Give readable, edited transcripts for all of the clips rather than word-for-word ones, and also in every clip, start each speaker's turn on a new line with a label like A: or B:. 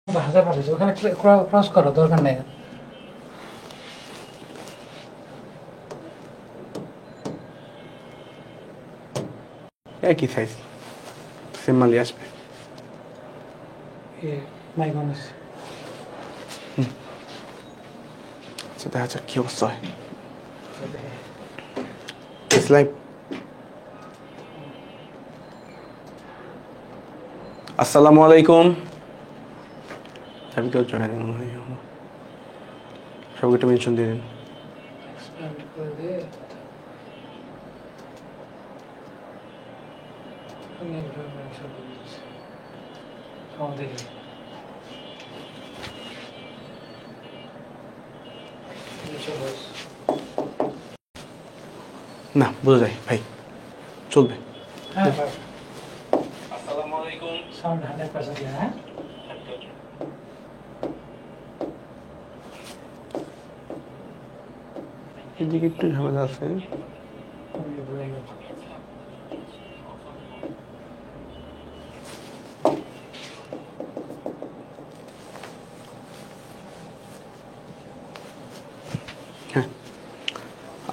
A: ভাষা পাঠিয়েছে ওখানে ক্রস করো দরকার নেই।
B: একই সাইজ সেম মালই আসবে।
A: মাইগনেস
B: আচ্ছা দেখা যাক কি অবস্থা হয়। লাইভ। আসসালামু আলাইকুম। আমি কেউ জয়েন সবকে একটা মেনশন দিয়ে দিন।
A: এক্সপ্যান্ড করে দিয়ে দেখি
B: না বোঝা যায় ভাই, চলবে।
A: হ্যাঁ
B: আসসালামু আলাইকুম।
A: সাউন্ড 100% হ্যাঁ।
B: এদিকে একটু ঝামেলা আছে। হ্যাঁ,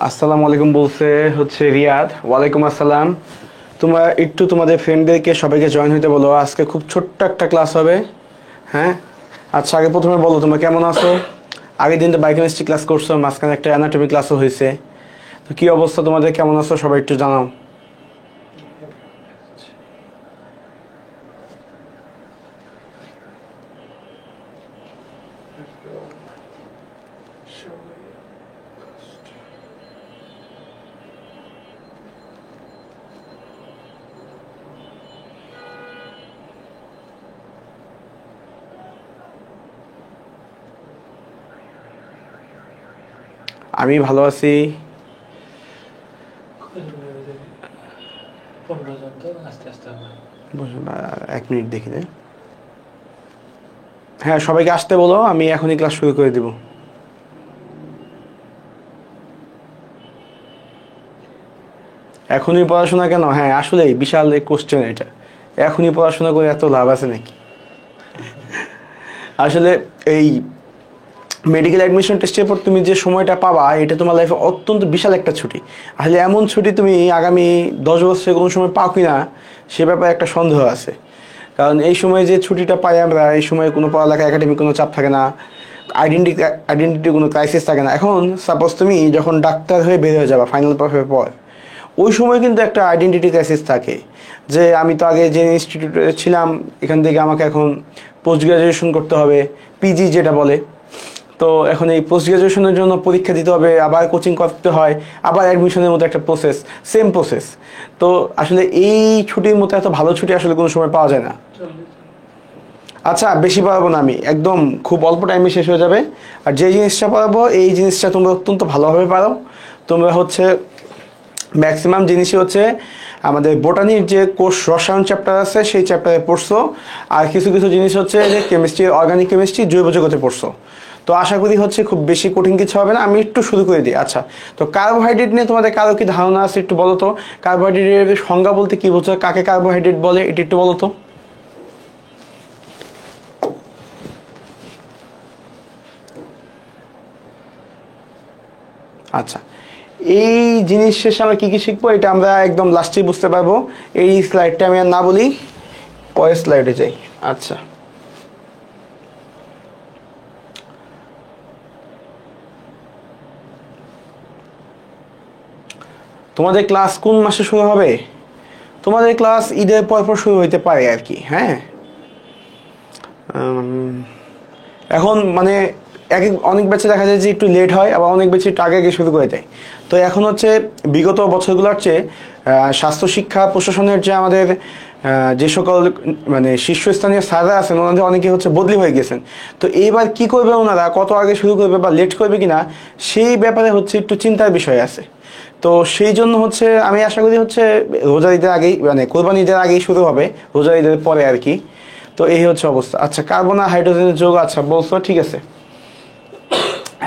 B: আসসালামু আলাইকুম বলছে হচ্ছে রিয়াদ। ওয়ালাইকুম আসসালাম। তোমরা একটু তোমাদের ফ্রেন্ডদেরকে সবাইকে জয়েন হইতে বলো, আজকে খুব ছোট্ট একটা ক্লাস হবে। হ্যাঁ আচ্ছা, আগে প্রথমে বলো তোমরা কেমন আছো। আগের দিন তো বায়োকেমিস্ট্রি ক্লাস করছো, মাঝখানে একটা অ্যানাটমি ক্লাসও হয়েছে। তো কী অবস্থা তোমাদের, কেমন আছো সবাই একটু জানাও। আমি ভালো আছি।
A: 15 জন তো আস্তে আস্তে হবে।
B: 1 মিনিট দেখি দে। হ্যাঁ সবাইকে আসতে বলো, আমি এখনই ক্লাস শুরু করে দিব। এখনই পড়াশোনা কেন? হ্যাঁ আসলেই বিশাল কোশ্চেন এটা। এখনই পড়াশোনা করে এত লাভ আছে নাকি? আসলে এই মেডিকেল অ্যাডমিশন টেস্টের পর তুমি যে সময়টা পাবা, এটা তোমার লাইফে অত্যন্ত বিশাল একটা ছুটি। আসলে এমন ছুটি তুমি আগামী 10 বছরে কোনো সময় পাও কি না সে ব্যাপারে একটা সন্দেহ আছে। কারণ এই সময় যে ছুটিটা পাই আমরা, এই সময় কোনো পড়ালেখা একাডেমিক কোনো চাপ থাকে না, আইডেন্টিটির কোনো ক্রাইসিস থাকে না। এখন সাপোজ তুমি যখন ডাক্তার হয়ে বের হয়ে যাবা ফাইনাল পড়ার পর, ওই সময় কিন্তু একটা আইডেন্টিটি ক্রাইসিস থাকে যে আমি তো আগে যে ইনস্টিটিউটে ছিলাম এখান থেকে আমাকে এখন পোস্ট গ্রাজুয়েশন করতে হবে, পিজি যেটা বলে। তো এখন এই পোস্ট গ্রাজুয়েশনের জন্য পরীক্ষা দিতে হবে, আবার কোচিং করতে হয়, আবার অ্যাডমিশনের মতো একটা প্রসেস, সেম প্রসেস। তো আসলে এই ছুটির মতো এত ভালো ছুটি আসলে কোনো সময় পাওয়া যায় না। আচ্ছা বেশি পারবো না আমি, একদম খুব অল্প টাইমে শেষ হয়ে যাবে। আর যে জিনিসটা পারবো এই জিনিসটা তোমরা অত্যন্ত ভালোভাবে পারো। তোমরা হচ্ছে ম্যাক্সিমাম জিনিসই হচ্ছে আমাদের বোটানির যে কোর্স রসায়ন চ্যাপ্টার আছে সেই চ্যাপ্টারে পড়ছো, আর কিছু কিছু জিনিস হচ্ছে যে কেমিস্ট্রি, অর্গানিক কেমিস্ট্রি, জৈব জগতে পড়ছো। তো আশা করি হচ্ছে খুব বেশি কঠিন কিছু হবে না। আমি একটু শুরু করে দিই। আচ্ছা, তো কার্বোহাইড্রেট নিয়ে তোমাদের কারো কি ধারণা আছে একটু বলো তো। কার্বোহাইড্রেটের সংজ্ঞা বলতে কি বোঝো, কাকে কার্বোহাইড্রেট বলে এটা একটু বলো তো। আচ্ছা, এই জিনিস শেষে আমরা কী কী শিখবো এটা আমরা একদম লাস্টেই বুঝতে পারবো। এই স্লাইডটা আমি আর না বলি, পরের স্লাইডে যাই। আচ্ছা, তোমাদের ক্লাস কোন মাসে শুরু হবে? তোমাদের ক্লাস ঈদের পর শুরু হইতে পারে আর কি। হ্যাঁ এখন মানে অনেক ব্যাচে দেখা যায় যে একটু লেট হয়, আবার অনেক ব্যাচে একটু আগে আগে শুরু করে দেয়। তো এখন হচ্ছে বিগত বছরগুলোর চেয়ে স্বাস্থ্য শিক্ষা প্রশাসনের যে আমাদের যে সকল মানে শীর্ষস্থানীয় স্যাররা আছেন ওনাদের অনেকে হচ্ছে বদলি হয়ে গেছেন। তো এইবার কি করবে ওনারা, কত আগে শুরু করবে বা লেট করবে কিনা সেই ব্যাপারে হচ্ছে একটু চিন্তার বিষয় আছে। তো সেই জন্য হচ্ছে আমি আশা করি হচ্ছে রোজার ঈদের আগেই, মানে কোরবানি ঈদের আগেই শুরু হবে, রোজার ঈদের পরে আর কি। তো এই হচ্ছে অবস্থা। আচ্ছা, কার্বন আর হাইড্রোজেনের যোগ, আচ্ছা বলছো ঠিক আছে।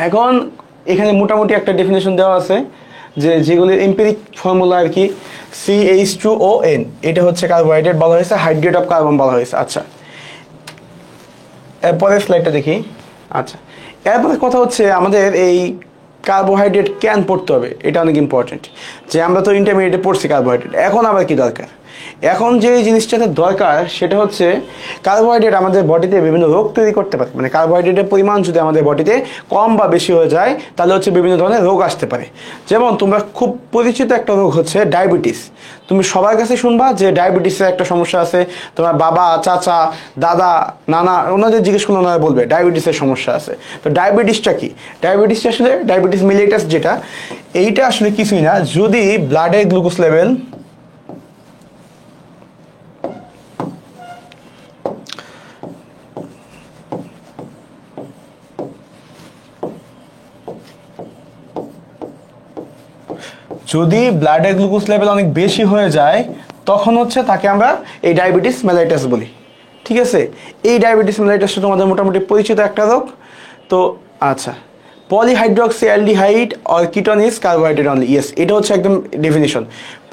B: এখন এখানে মোটামুটি একটা ডেফিনেশন দেওয়া আছে যে যেগুলি এম্পিরিক ফর্মুলা আর কি, CH2ON এটা হচ্ছে কার্বোহাইড্রেট বলা হয়েছে, হাইড্রেট অফ কার্বন বলা হয়েছে। আচ্ছা, এরপরে স্লাইডটা দেখি। আচ্ছা, এরপরে কথা হচ্ছে আমাদের এই কার্বোহাইড্রেট কেন পড়তে হবে, এটা অনেক ইম্পর্টেন্ট। যে আমরা তো ইন্টারমিডিয়েটে পড়ছি কার্বোহাইড্রেট, এখন আবার কি দরকার? এখন যে জিনিসটাতে দরকার সেটা হচ্ছে কার্বোহাইড্রেট আমাদের বডিতে বিভিন্ন রোগ তৈরি করতে পারে। মানে কার্বোহাইড্রেটের পরিমাণ যদি আমাদের বডিতে কম বা বেশি হয়ে যায় তাহলে হচ্ছে বিভিন্ন ধরনের রোগ আসতে পারে। যেমন তোমরা খুব পরিচিত একটা রোগ হচ্ছে ডায়াবেটিস। তুমি সবার কাছে শুনবা যে ডায়াবেটিসের একটা সমস্যা আছে, তোমার বাবা, চাচা, দাদা, নানা, ওনাদের জিজ্ঞেস করলে ওনারা বলবে ডায়াবেটিসের সমস্যা আছে। তো ডায়াবেটিসটা কি? ডায়াবেটিসটা আসলে ডায়াবেটিস মিলিটাস যেটা, এইটা আসলে কিছুই না। যদি ব্লাডের গ্লুকোজ লেভেল যদি ব্লাডের গ্লুকোজ লেভেল অনেক বেশি হয়ে যায় তখন হচ্ছে তাকে আমরা এই ডায়াবেটিস মেলাইটাস বলি। ঠিক আছে, এই ডায়াবেটিস মেলাইটাসটা তোমাদের মোটামুটি পরিচিত একটা রোগ। তো আচ্ছা, polyhydroxy aldehyde or ketone is carbohydrate only. Yes, এটা হচ্ছে একদম ডেফিনিশন।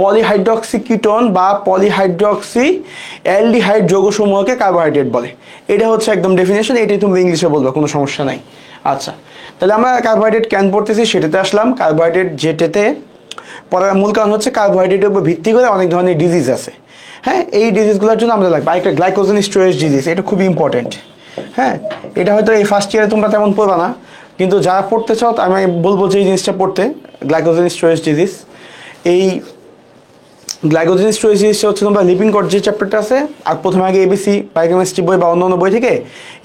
B: পলিহাইড্রক্সি কিটোন বা পলিহাইড্রক্সি অ্যালডিহাইড যৌগসমূহকে কার্বোহাইড্রেট বলে। এটা হচ্ছে একদম ডেফিনিশন, এটাই তুমি ইংলিশে বলবে, কোনো সমস্যা নাই। আচ্ছা, তাহলে আমরা কার্বোহাইড্রেট কেন পড়তেছি সেটাতে আসলাম। কার্বোহাইড্রেট যেটাতে পড়ার মূল কারণ হচ্ছে কার্বোহাইড্রেটের উপর ভিত্তি করে অনেক ধরনের ডিজিজ আছে। হ্যাঁ, এই ডিজিজগুলোর জন্য আমাদের লাগবে আরেকটা গ্লাইকোজেন স্টোরেজ ডিজিজ। এটা খুবই ইম্পর্টেন্ট। হ্যাঁ, এটা হয়তো এই ফার্স্ট ইয়ারে তোমরা তেমন পড়বা না, কিন্তু যারা পড়তে চাও আমি বলবো যে এই জিনিসটা পড়তে, গ্লাইকোজেন স্টোরেজ ডিজিজ। এই গ্লাইকোজেন স্টোরেজ ডিজিজটা হচ্ছে তোমরা লিপিং কড যে চ্যাপ্টারটা আছে আর প্রথমে আগে এবিসি বায়োকেমিস্ট্রি বই বা অন্য বই থেকে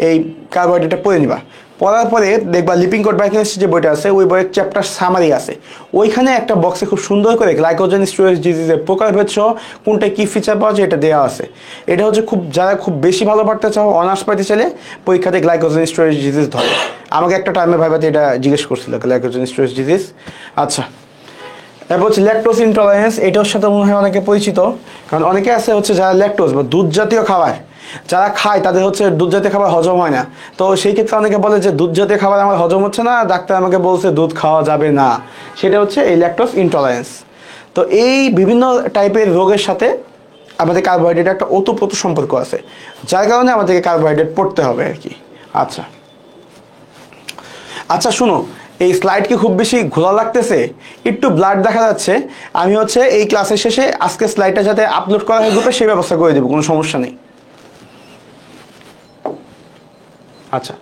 B: এই কার্বোহাইড্রেটটা পড়ে নিবা। পড়ার পরে দেখবা লিপিং কড বায়োকেমিস্ট্রি যে বইটা আছে ওই বইয়ের চ্যাপ্টার সামারি আছে, ওইখানে একটা বক্সে খুব সুন্দর করে গ্লাইকোজেন স্টোরেজ ডিজিজের প্রকারভেদ সহ কোনটা কী ফিচার পাওয়া যায় এটা দেওয়া আছে। এটা হচ্ছে খুব যারা খুব বেশি ভালো পড়তে চাও, অনার্স পাইতে চাইলে পরীক্ষাতে গ্লাইকোজেন স্টোরেজ ডিজিজ ধরে। আমাকে একটা টাইমে ভাইবাতে এটা জিজ্ঞেস করছিল গ্লাইকোজেন স্টোরেজ ডিজিজ। আচ্ছা, তারপর হচ্ছে ল্যাকটোজ ইনটলারেন্স। এটার সাথে মনে হয় অনেকে পরিচিত, কারণ অনেকে আছে হচ্ছে যারা ল্যাকটোজ বা দুধ জাতীয় খাবার যারা খায় তাদের হচ্ছে দুধ জাতীয় খাবার হজম হয় না। তো সেই ক্ষেত্রে অনেকে বলে যে দুধ জাতীয় খাবার আমার হজম হচ্ছে না, ডাক্তার আমাকে বলছে দুধ খাওয়া যাবে না। সেটা হচ্ছে এই ল্যাকটোজ ইনটলারেন্স। তো এই বিভিন্ন টাইপের রোগের সাথে আমাদের কার্বোহাইড্রেটের একটা ওতপ্রোত সম্পর্ক আছে, যার কারণে আমাদেরকে কার্বোহাইড্রেট পড়তে হবে আর কি। আচ্ছা আচ্ছা, শুনো, এই স্লাইড কি খুব বেশি ঘোলা লাগতেছে? একটু ব্লাড দেখা যাচ্ছে। আমি হচ্ছে এই ক্লাসের শেষে আজকে স্লাইডটা যাতে আপলোড করা হয় গ্রুপে সেই ব্যবস্থা করে দেবো, কোনো সমস্যা নেই। আচ্ছা,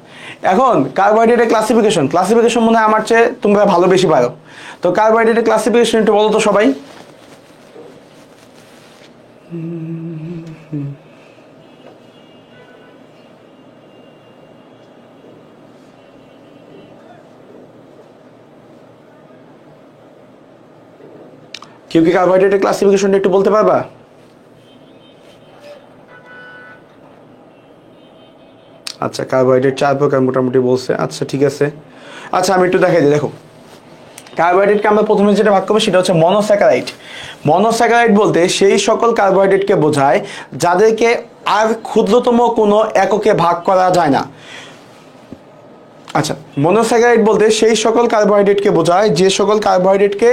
B: এখন কার্বোহাইড্রেটের ক্লাসিফিকেশন মনে হয় আমার চেয়ে তোমরা ভালো বেশি পারো। তো কার্বোহাইড্রেটের ক্লাসিফিকেশন একটু বলো তো সবাই। কেউ কি কার্বোহাইড্রেটের ক্লাসিফিকেশনটা একটু বলতে পারবা? আচ্ছা, কার্বোহাইড্রেট 4 প্রকার মোটামুটি বলছে। আচ্ছা ঠিক আছে, আচ্ছা আমি একটু দেখাই দিই। দেখো, কার্বোহাইড্রেটকে আমরা প্রথমে যেটা ভাগ করবো সেটা হচ্ছে মনোস্যাকারাইড। মনোস্যাকারাইড বলতে সেই সকল কার্বোহাইড্রেটকে বোঝায় যাদেরকে আর ক্ষুদ্রতম কোনো এককে ভাগ করা যায় না। আচ্ছা, মনোস্যাকারাইড বলতে সেই সকল কার্বোহাইড্রেটকে বোঝায় যে সকল কার্বোহাইড্রেটকে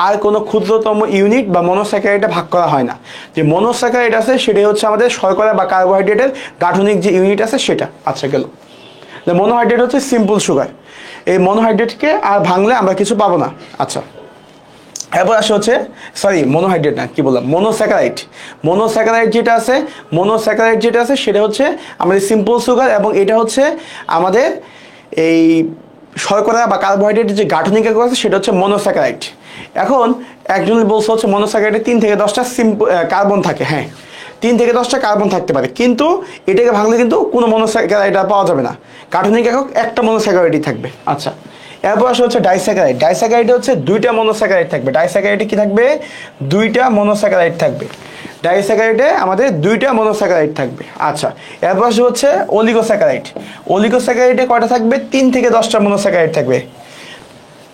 B: আর কোনো ক্ষুদ্রতম ইউনিট বা মনোস্যাকারাইডে ভাগ করা হয় না। যে মনোস্যাকারাইড আছে সেটাই হচ্ছে আমাদের শর্করা বা কার্বোহাইড্রেটের গাঠনিক যে ইউনিট আছে সেটা। আচ্ছা গেল, মনোহাইড্রেট হচ্ছে সিম্পল সুগার। এই মনোহাইড্রেটকে আর ভাঙলে আমরা কিছু পাবো না। আচ্ছা, এরপর আসে হচ্ছে মনোহাইড্রেট না, কি বললাম, মনোস্যাকারাইড যেটা আছে সেটা হচ্ছে আমাদের সিম্পল সুগার, এবং এটা হচ্ছে আমাদের এই শর্করা বা কার্বোহাইড্রেটের যে গাঠনিক একক আছে সেটা হচ্ছে মনোস্যাকারাইড। এখন একজন বলছে হচ্ছে মনোস্যাকারাইডে 3 থেকে 10টা কার্বন থাকে। হ্যাঁ, 3 থেকে 10টা কার্বন থাকতে পারে, কিন্তু এটাকে ভাঙলে কিন্তু কোনো মনোস্যাকারাইড আর পাওয়া যাবে না। গাঠনিক একক একটা মনোস্যাকারাইডই থাকবে। আচ্ছা, এরপর আসে হচ্ছে ডাইস্যাকারাইডে হচ্ছে 2টা মনোস্যাকারাইড থাকবে। ডাইস্যাকারাইডে কি থাকবে? 2টা মনোস্যাকারাইড থাকবে। ডাইস্যাকারাইডে আমাদের 2টা মনোস্যাকারাইড থাকবে। আচ্ছা, এরপর আসে হচ্ছে অলিগোস্যাকারাইডে কয়টা থাকবে? 3 থেকে 10টা মনোস্যাকারাইড থাকবে।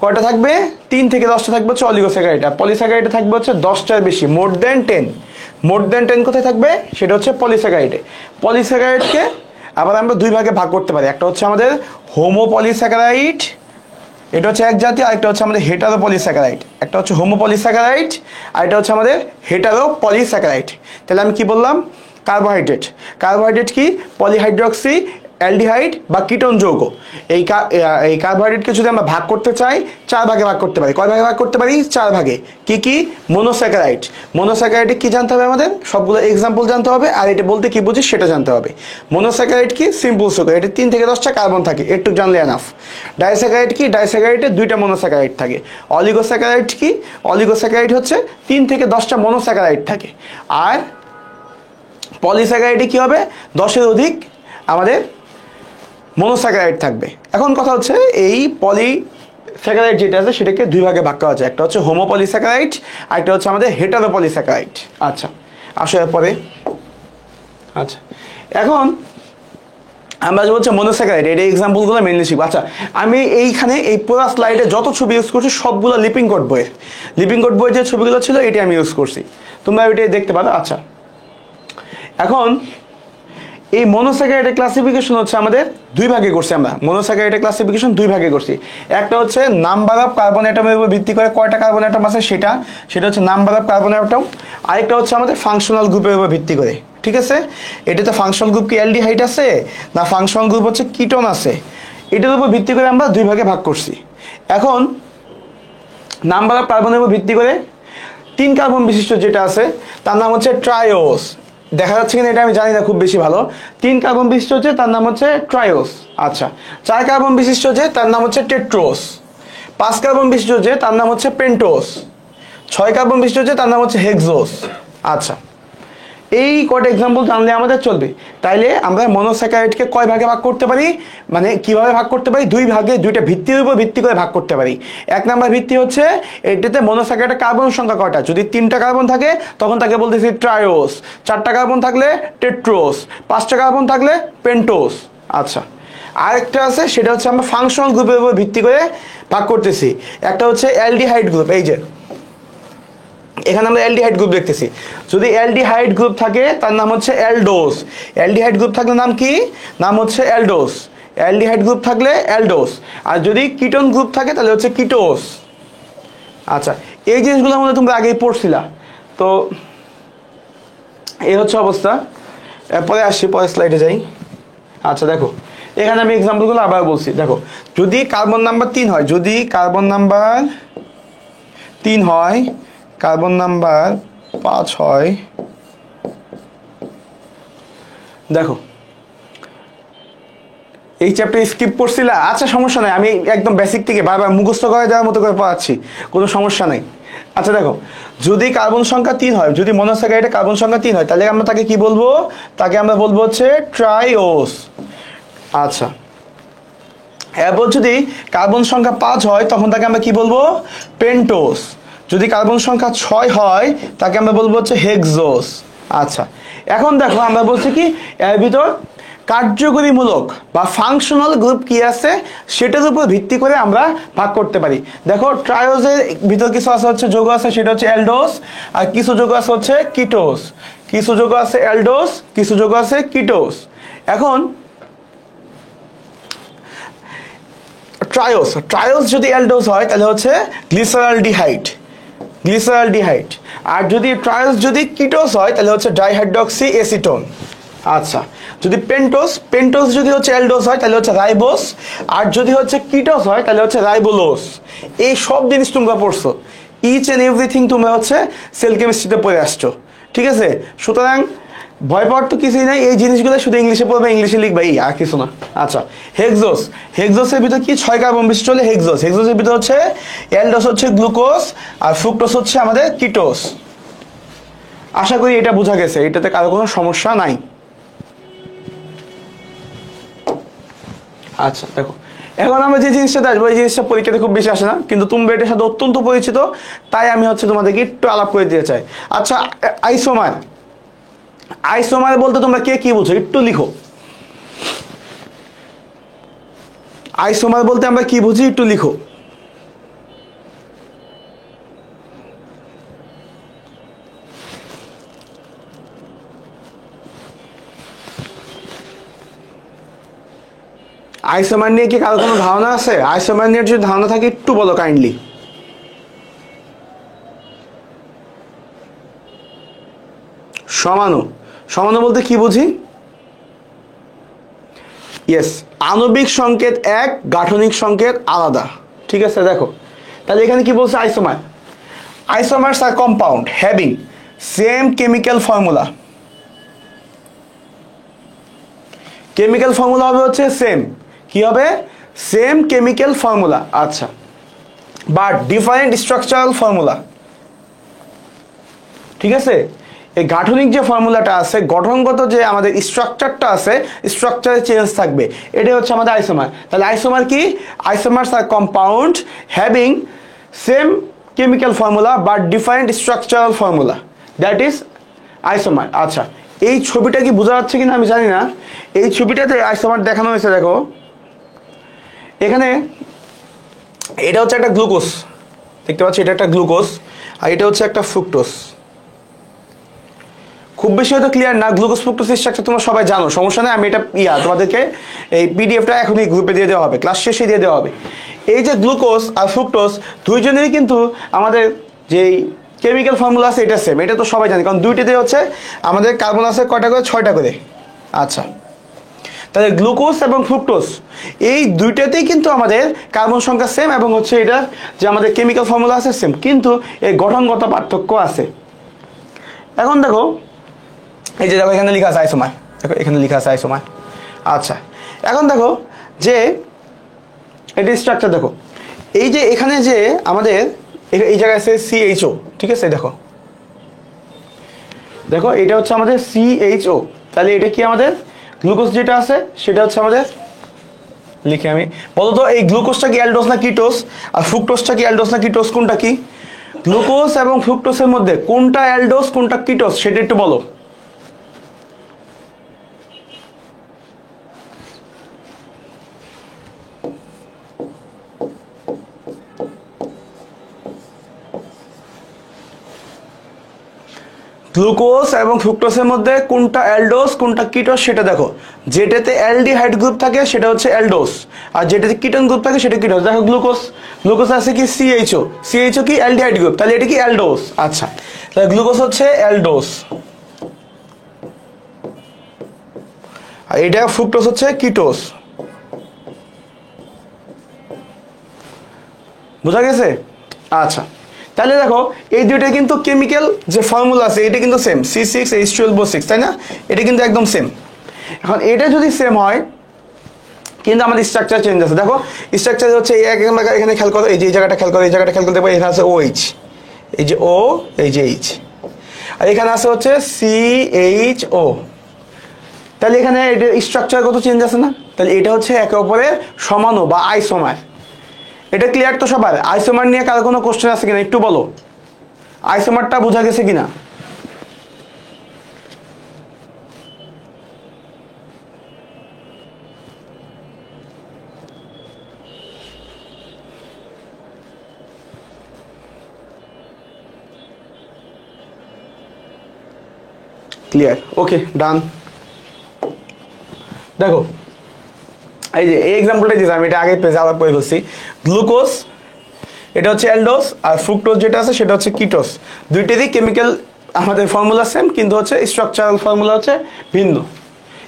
B: কয়টা থাকবে? 3 থেকে 10টা থাকবে হচ্ছে অলিগোস্যাকারাইড। আর পলিস্যাকারাইডে থাকবে হচ্ছে 10টার বেশি, মোর দেন 10 কোথায় থাকবে? সেটা হচ্ছে পলিস্যাকারাইডে। পলিস্যাকারাইডকে আবার আমরা 2 ভাগে ভাগ করতে পারি। একটা হচ্ছে আমাদের হোমোপলিস্যাকারাইড, এটা হচ্ছে এক জাতীয়, আরেকটা হচ্ছে আমাদের হেটারোপলিস্যাকারাইড। একটা হচ্ছে হোমোপলিস্যাকারাইড আর এটা হচ্ছে আমাদের হেটারোপলিস্যাকারাইড। তাহলে আমি কি বললাম? কার্বোহাইড্রেট কি? পলিহাইড্রক্সি অ্যালডিহাইড বা কিটোন যৌগ। এই কার্বোহাইড্রেটকে যদি আমরা ভাগ করতে চাই 4 ভাগে ভাগ করতে পারি। কয় ভাগে ভাগ করতে পারি? 4 ভাগে। কি কি? মনোস্যাকারাইড। মনোস্যাকারাইডে কি জানতে হবে আমাদের? সবগুলো এক্সাম্পল জানতে হবে, আর এটা বলতে কি বুঝি সেটা জানতে হবে। মনোস্যাকারাইড কি? সিম্পল সুগার, এটা 3 থেকে 10টা কার্বন থাকে, একটু জানলে এনাফ। ডাইস্যাকারাইড কি? ডাইস্যাকারাইডে 2টা মনোস্যাকারাইড থাকে। অলিগোস্যাকারাইড কি? অলিগোস্যাকারাইড হচ্ছে 3 থেকে 10টা মনোস্যাকারাইড থাকে। আর পলিস্যাকারাইডে কি হবে? 10-এর অধিক আমাদের মনোস্যাকারাইড থাকবে। এখন কথা হচ্ছে এই পলিস্যাকারাইড যেটা আছে সেটাকে 2 ভাগে ভাগ করা যায়। একটা হচ্ছে হোমোপলিস্যাকারাইড, আর একটা হচ্ছে আমাদের হেটারোপলিস্যাকারাইড। আচ্ছা, আসলে পরে। আচ্ছা, এখন আমরা যে হচ্ছে মনোস্যাকারাইড, এটা এক্সাম্পলগুলো মেনলি শিখবো। আচ্ছা, আমি এইখানে এই পুরো স্লাইডে যত ছবি ইউজ করছি সবগুলো লিপিং কোড বইয়ের। লিপিং কোড বইয়ের যে ছবিগুলো ছিল এটি আমি ইউজ করছি, তোমরা এটাই দেখতে পারো। আচ্ছা, এখন এই মনোস্যাকারাইডের ক্লাসিফিকেশন হচ্ছে আমাদের 2 ভাগে করছি আমরা। মনোস্যাকারাইডের ক্লাসিফিকেশন 2 ভাগে করছি। একটা হচ্ছে নাম্বার অফ কার্বন অ্যাটমের উপর ভিত্তি করে কয়টা কার্বন অ্যাটম আছে সেটা হচ্ছে নাম্বার অফ কার্বন অ্যাটম। আরেকটা হচ্ছে আমাদের ফাংশনাল গ্রুপের উপর ভিত্তি করে। ঠিক আছে, এটাতে ফাংশনাল গ্রুপ কি অ্যালডিহাইড আছে না ফাংশনাল গ্রুপ হচ্ছে কিটোন আছে, এটার উপর ভিত্তি করে আমরা 2 ভাগে ভাগ করছি। এখন নাম্বার অফ কার্বনের উপর ভিত্তি করে 3 কার্বন বিশিষ্ট যেটা আছে তার নাম হচ্ছে ট্রায়োস। দেখা যাচ্ছে কিনা এটা আমি জানি না খুব বেশি ভালো। 3 কার্বন বিশিষ্ট হচ্ছে তার নাম হচ্ছে ট্রায়োস। আচ্ছা, 4 কার্বন বিশিষ্ট যে তার নাম হচ্ছে টেট্রোস। 5 কার্বন বিশিষ্ট যে তার নাম হচ্ছে পেন্টোস। 6 কার্বন বিশিষ্ট যে তার নাম হচ্ছে হেক্সোস। আচ্ছা, এই কয়টা এক্সাম্পল জানলে আমাদের চলবে। তাইলে আমরা মনোস্যাকারাইডকে কয় ভাগে ভাগ করতে পারি, মানে কিভাবে ভাগ করতে পারি? 2 ভাগে, 2টা ভিত্তির উপর ভিত্তি করে ভাগ করতে পারি। 1 নাম্বার ভিত্তি হচ্ছে এটাতে মনোস্যাকারাইডের কার্বন সংখ্যা কয়টা। যদি 3টা কার্বন থাকে তখন তাকে বলতেছি ট্রায়োস, 4টা কার্বন থাকলে টেট্রোস, 5টা কার্বন থাকলে পেন্টোস। আচ্ছা, আরেকটা আছে সেটা হচ্ছে আমরা ফাংশনাল গ্রুপের উপর ভিত্তি করে ভাগ করতেছি। একটা হচ্ছে অ্যালডিহাইড গ্রুপ, এই যে এখানে আমরা অ্যালডিহাইড গ্রুপ দেখতেছি। যদি অ্যালডিহাইড গ্রুপ থাকে তার নাম হচ্ছে অ্যালডোস। অ্যালডিহাইড গ্রুপ থাকলে নাম কি? নাম হচ্ছে অ্যালডোস। অ্যালডিহাইড গ্রুপ থাকলে অ্যালডোস। আর যদি কিটোন গ্রুপ থাকে তাহলে হচ্ছে কিটোস। আচ্ছা, এই জিনিসগুলোর মধ্যে তোমরা আগেই পড়ছিলা, তো এই হচ্ছে অবস্থা। এরপরে আসছি, পরের স্লাইডে যাই। আচ্ছা, দেখো এখানে আমি এক্সাম্পলগুলো আবার বলছি। দেখো, যদি কার্বন নাম্বার 3 হয়, যদি কার্বন নাম্বার 3 হয়, কার্বন নাম্বার 5 হয়, দেখো এই চ্যাপ্টার স্কিপ করছিলা। আচ্ছা, সমস্যা নাই, আমি একদম বেসিক থেকে বারবার মুখস্থ করে যাওয়ার মতো করে পড়াচ্ছি, কোনো সমস্যা নাই। আচ্ছা, দেখো যদি কার্বন সংখ্যা 3 হয়, যদি মনোস্যাকারাইডে কার্বন সংখ্যা 3 হয়, তাহলে আমরা তাকে কি বলবো? তাকে আমরা বলবো হচ্ছে ট্রাইওস। আচ্ছা, এরপর যদি কার্বন সংখ্যা 5 হয় তখন তাকে আমরা কি বলবো? পেন্টোস। যদি কার্বন সংখ্যা 6 হয় তাকে আমরা বলবো হচ্ছে হেক্সোস। আচ্ছা, এখন দেখো আমরা বলছি কি এর ভিতর কার্যকরীমূলক বা ফাংশনাল গ্রুপ কি আছে সেটার উপর ভিত্তি করে আমরা ভাগ করতে পারি। দেখো ট্রায়োজের ভিতর কিছু আছে হচ্ছে যৌগ আছে, সেটা হচ্ছে অ্যালডোস, আর কিছু যৌগ আছে হচ্ছে কিটোস। কিছু যৌগ আছে অ্যালডোস, কিছু যৌগ আছে কিটোস। এখন ট্রায়োস যদি অ্যালডোস হয় তাহলে হচ্ছে গ্লিসারলডিহাইড, গ্লিসারলডিহাইড। আর যদি ট্রায়োস যদি কিটোস হয় তাহলে হচ্ছে ডাইহাইড্রক্সি এসিটোন। আচ্ছা, যদি পেন্টোস যদি হচ্ছে অ্যালডোস হয় তাহলে হচ্ছে রাইবোস, আর যদি হচ্ছে কিটোস হয় তাহলে হচ্ছে রাইবোলোস। এই সব জিনিস তোমরা পড়ছো, ইচ এন্ড এভরিথিং তোমরা হচ্ছে সেল কেমিস্ট্রিতে পড়ে আসছো। ঠিক আছে, সুতরাং ভয় পাওয়ার তো কিছুই নাই, এই জিনিসগুলো শুধু ইংলিশে পড়বে, ইংলিশে লিখবে, এই আর কিছু না। আচ্ছা, হেক্সোসের ভিতর কি 6 কার্বন বিশিষ্ট হলে হেক্সোসের ভিতর হচ্ছে অ্যালডোস হচ্ছে গ্লুকোজ, আর ফ্রুক্টোজ হচ্ছে আমাদের কিটোস। আশা করি এটা বোঝা গেছে, এটাতে কারো কোনো সমস্যা নাই। আচ্ছা, দেখো এখন আমরা যে জিনিসটা আসবো, এই জিনিসটা পরীক্ষাতে খুব বেশি আসে না, কিন্তু তোমরা এটার সাথে অত্যন্ত পরিচিত, তাই আমি হচ্ছে তোমাদেরকে একটু আলাপ করে দিতে চাই। আচ্ছা, আইসোমার বলতে তোমরা কে কি বুঝো একটু লিখো। আইসোমার বলতে আমরা কি বুঝি একটু লিখো। আইসোমার নিয়ে কি কারো কোনো ধারণা আছে? আইসোমার নিয়ে যদি ধারণা থাকে একটু বলো কাইন্ডলি। সমাণু বলতে কি বুঝি? ইয়েস, আণবিক সংকেত এক, গাঠনিক সংকেত আলাদা। ঠিক আছে, দেখো তাহলে এখানে কি বলছে, isomer. Isomers are compound having same chemical formula. Chemical formula হবে হচ্ছে সেম, কি হবে, সেম কেমিক্যাল ফর্মুলা। আচ্ছা, বাট ডিফারেন্ট স্ট্রাকচারাল ফর্মুলা। ঠিক আছে, এই গাঠনিক যে ফর্মুলাটা আছে, গঠনগত যে আমাদের স্ট্রাকচারটা আছে, স্ট্রাকচারে চেঞ্জ থাকবে, এটাই হচ্ছে আমাদের আইসোমার। তাহলে আইসোমার কি, isomers are compound having same chemical formula but different structural formula, that is isomer. আচ্ছা, এই ছবিটা কি বোঝা যাচ্ছে কিনা আমি জানি না। এই ছবিটাতে আইসোমার দেখানো হয়েছে, দেখো এখানে এটা হচ্ছে একটা গ্লুকোজ, দেখতে পাচ্ছি এটা একটা গ্লুকোজ, আর এটা হচ্ছে একটা ফ্রুক্টোজ। খুব বেশি হয়তো ক্লিয়ার না, গ্লুকোজ ফ্রুক্টোজ স্ট্রাকচার তোমরা সবাই জানো, সমস্যা নেই। আমি এটা তোমাদেরকে এই পিডিএফটা এখনই গ্রুপে দিয়ে দেওয়া হবে, ক্লাস শেষে দিয়ে দেওয়া হবে। এই যে গ্লুকোজ আর ফ্রুক্টোজ দুইজনেরই কিন্তু আমাদের যেই কেমিক্যাল ফর্মুলা আছে এটা সেম, এটা তো সবাই জানি, কারণ দুইটাতে হচ্ছে আমাদের কার্বন আছে কয়টা করে, 6টা করে। আচ্ছা, তাহলে গ্লুকোজ এবং ফ্রুক্টোজ এই দুইটাতেই কিন্তু আমাদের কার্বন সংখ্যা সেম, এবং হচ্ছে এটা যে আমাদের কেমিক্যাল ফর্মুলা আছে সেম, কিন্তু এই গঠনগত পার্থক্য আছে। এখন দেখো এই যে দেখো এখানে লেখা আছে আইসোমার, দেখো এখানে লেখা আছে আইসোমার। আচ্ছা, এখন দেখো যে এটা স্ট্রাকচার, দেখো এই যে এখানে যে আমাদের এই জায়গায় আছে CHO, ঠিক আছে, দেখো দেখো এটা হচ্ছে আমাদের CHO। তাহলে এটা কি আমাদের গ্লুকোজ যেটা আছে সেটা হচ্ছে আমাদের, লিখে আমি, বলতো এই গ্লুকোজটা কি অ্যালডোজ না কিটোজ, আর ফ্রুক্টোজটা কি অ্যালডোজ না কিটোজ, কোনটা কি? গ্লুকোজ এবং ফ্রুক্টোজের মধ্যে কোনটা অ্যালডোজ কোনটা কিটোজ সেটা একটু বলো। গ্লুকোজ এবং ফ্রুক্টোজের মধ্যে কোনটা অ্যালডোজ কোনটা কিটোজ সেটা দেখো। যেটাতে অ্যালডিহাইড গ্রুপ থাকে সেটা হচ্ছে অ্যালডোজ, আর যেটাতে কিটোন গ্রুপ থাকে সেটা কিটোজ। দেখো গ্লুকোজ আছে কি CHO কি অ্যালডিহাইড গ্রুপ, তাহলে এটা কি অ্যালডোজ। আচ্ছা, তাহলে গ্লুকোজ হচ্ছে অ্যালডোজ, আর এটা ফ্রুক্টোজ হচ্ছে কিটোজ। বোঝা গেছে? আচ্ছা, তাহলে দেখো এই দুইটা কিন্তু কেমিক্যাল যে ফর্মুলা আছে এটা কিন্তু সেম, C6H12O6, তাই না? এটা কিন্তু একদম সেম। এখন এটা যদি সেম হয় কিন্তু আমাদের স্ট্রাকচার চেঞ্জ আছে। দেখো স্ট্রাকচার হচ্ছে এই এক নাম্বার, এখানে খেয়াল করো, এই যে জায়গাটা খেয়াল করো, এই জায়গাটা খেয়াল করতে পারো, এখানে আছে OH, এই যে O, এই যে H, আর এখানে আছে হচ্ছে CHO। তাহলে এখানে এটা স্ট্রাকচার কত চেঞ্জ আছে না? তাহলে এটা হচ্ছে একে অপরের সমানো বা আইসোমার। এটা ক্লিয়ার তো সবার? আইসোমার নিয়ে কারো কোনো কোশ্চেন আছে কিনা একটু বলো, আইসোমারটা বোঝা গেছে কিনা? ক্লিয়ার, ওকে, ডান। দেখো এই যে এই এক্সাম্পলটা দিয়েছি আমি, এটা আগে পেজে আবার পড়ে ফেলছি। গ্লুকোজ এটা হচ্ছে অ্যালডোজ, আর ফ্রুক্টোজ যেটা আছে সেটা হচ্ছে কিটোজ। দুইটারই কেমিক্যাল আমাদের ফর্মুলা সেম, কিন্তু হচ্ছে স্ট্রাকচারাল ফর্মুলা হচ্ছে ভিন্ন।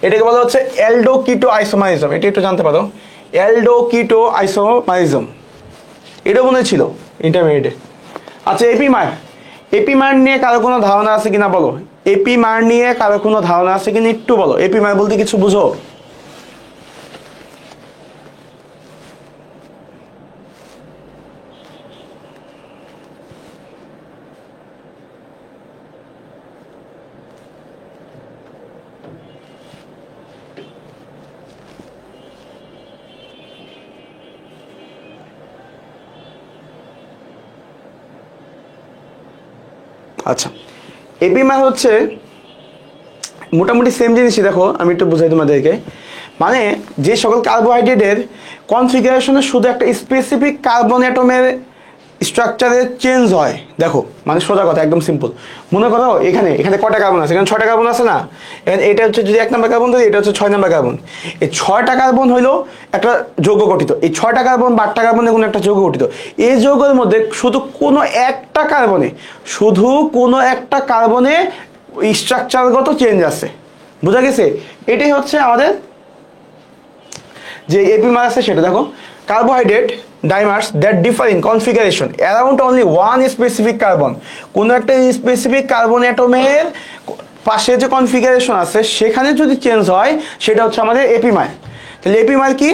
B: এটাকে বলা হচ্ছে অ্যালডো কিটো আইসোমারিজম। এটা একটু জানতে পারো, অ্যালডো কিটো আইসোমারিজম, এটা মনে ছিল ইন্টারমিডিয়েটে। আচ্ছা, এপিমার নিয়ে কারো কোনো ধারণা আছে কিনা বলো, এপিমার নিয়ে কারো কোনো ধারণা আছে কিনা একটু বলো। এপিমার বলতে কিছু বুঝো? আচ্ছা, এপিমার হচ্ছে মোটামুটি সেম জিনিসই। দেখো আমি একটু বুঝাই তোমাদেরকে, মানে যে সকল কার্বোহাইড্রেটের কনফিগারেশনে শুধু একটা স্পেসিফিক কার্বন অ্যাটমের স্ট্রাকচারে চেঞ্জ হয়। দেখো মানে সোজা কথা, একদম সিম্পল। মনে করো এখানে কয়টা কার্বন আছে? এখানে 6টা কার্বন আছে না? এটা হচ্ছে যদি 1 নম্বর কার্বন ধরি, এটা হচ্ছে 6 নম্বর কার্বন। এই 6টা কার্বন হইলো একটা যৌগ গঠিত, এই 6টা কার্বন বা 8টা কার্বনের কোনো একটা যৌগ গঠিত। এই যৌগের মধ্যে শুধু কোনো একটা কার্বনে স্ট্রাকচারগত চেঞ্জ আছে। বোঝা গেছে? এটাই হচ্ছে আমাদের যে এপিমার আছে সেটা দেখো, carbohydrate dimers that differ in configuration around only one specific carbon, কোনো একটা স্পেসিফিক কার্বন অ্যাটমের পাশে যে কনফিগারেশন আছে সেখানে যদি চেঞ্জ হয় সেটা হচ্ছে আমাদের এপিমার। তাহলে এপিমার কি?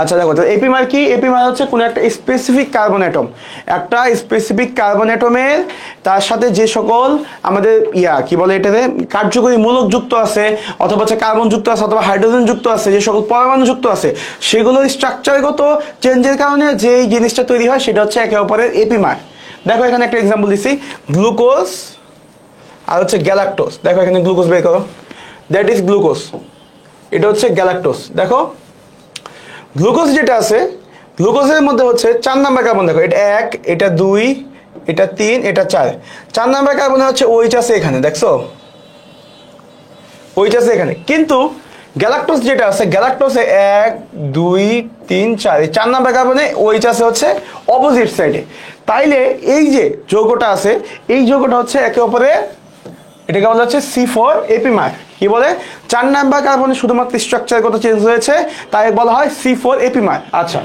B: আচ্ছা দেখো, তো এপিমার কি? এপিমার হচ্ছে কোনো একটা স্পেসিফিক কার্বন অ্যাটম, একটা স্পেসিফিক কার্বন অ্যাটমের তার সাথে যে সকল আমাদের কি বলে এটাতে কার্যকরী মূলক যুক্ত আছে, অথবা হচ্ছে কার্বন যুক্ত আছে, অথবা হাইড্রোজেন যুক্ত আছে, যে সকল পরমাণু যুক্ত আছে সেগুলোর স্ট্রাকচারগত চেঞ্জের কারণে যে জিনিসটা তৈরি হয় সেটা হচ্ছে একে অপরের এপিমার। দেখো এখানে একটা এক্সাম্পল দিচ্ছি, গ্লুকোজ আর হচ্ছে গ্যালাক্টোজ। দেখো এখানে গ্লুকোজ বের করো, দ্যাট ইজ গ্লুকোজ, এটা হচ্ছে গ্যালাক্টোজ। দেখো গ্লুকোজ যেটা আছে, গ্লুকোজের মধ্যে হচ্ছে 4 নাম্বার কার্বন, দেখো এটা 1, এটা 2, এটা 3, এটা 4, 4 নাম্বার কার্বনে হচ্ছে OH আছে এখানে, দেখছো OH আছে এখানে। কিন্তু গ্যালাক্টোজ যেটা আছে, গ্যালাক্টোজে 1, 2, 3, 4, এই 4 নাম্বার কার্বনে OH আছে হচ্ছে অপোজিট সাইডে। তাইলে এই যে যৌগটা আছে, এই যৌগটা হচ্ছে একে অপরে, এটাকে বলা হচ্ছে C4 এপিমার। কি বলে? 4 নাম্বার কার্বনে শুধুমাত্র স্ট্রাকচারগত চেঞ্জ হয়েছে, তাই বলা হয় C4 এপিমার। আচ্ছা,